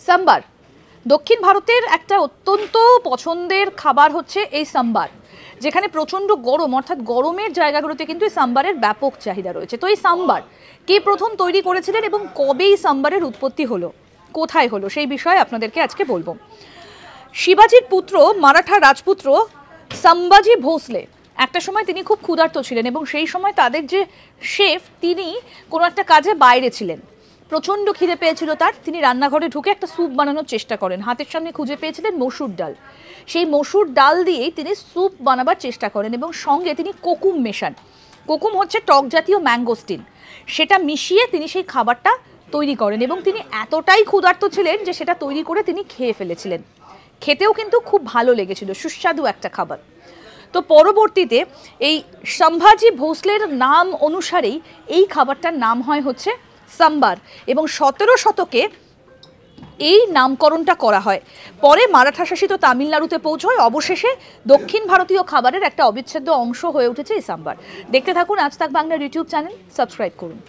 সাম্বার দক্ষিণ ভারতের একটা অত্যন্ত পছন্দের খাবার হচ্ছে এই সাম্বার, যেখানে প্রচণ্ড গরম অর্থাৎ গরমের জায়গাগুলোতে কিন্তু এই সাম্বারের ব্যাপক চাহিদা রয়েছে। তো এই সাম্বার কে প্রথম তৈরি করেছিলেন এবং কবে এই সাম্বারের উৎপত্তি হলো, কোথায় হলো, সেই বিষয়ে আপনাদেরকে আজকে বলবো। শিবাজির পুত্র মারাঠা রাজপুত্র সম্ভাজি ভোসলে একটা সময় তিনি খুব ক্ষুধার্ত ছিলেন এবং সেই সময় তাদের যে শেফ তিনি কোনো একটা কাজে বাইরে ছিলেন, প্রচণ্ড খিদে পেয়েছিল তার। তিনি রান্নাঘরে ঢুকে একটা স্যুপ বানানোর চেষ্টা করেন, হাতের সামনে খুঁজে পেয়েছিলেন মসুর ডাল। সেই মসুর ডাল দিয়েই তিনি স্যুপ বানাবার চেষ্টা করেন এবং সঙ্গে তিনি কোকুম মেশান। কোকুম হচ্ছে টক জাতীয় ম্যাঙ্গোস্টিন, সেটা মিশিয়ে তিনি সেই খাবারটা তৈরি করেন এবং তিনি এতটাই ক্ষুধার্ত ছিলেন যে সেটা তৈরি করে তিনি খেয়ে ফেলেছিলেন। খেতেও কিন্তু খুব ভালো লেগেছিল, সুস্বাদু একটা খাবার। তো পরবর্তীতে এই সম্ভাজি ভোসলের নাম অনুসারেই এই খাবারটার নাম হয় হচ্ছে সাম্বার এবং 17 শতকে এই নামকরণটা করা হয়। পরে মারাঠা শাসিত তামিলনাড়ুতে পৌঁছয়, অবশেষে দক্ষিণ ভারতীয় খাবারের একটা অবিচ্ছেদ্য অংশ হয়ে উঠেছে এই সাম্বার। দেখতে থাকুন আজ তাক বাংলার ইউটিউব চ্যানেল, সাবস্ক্রাইব করুন।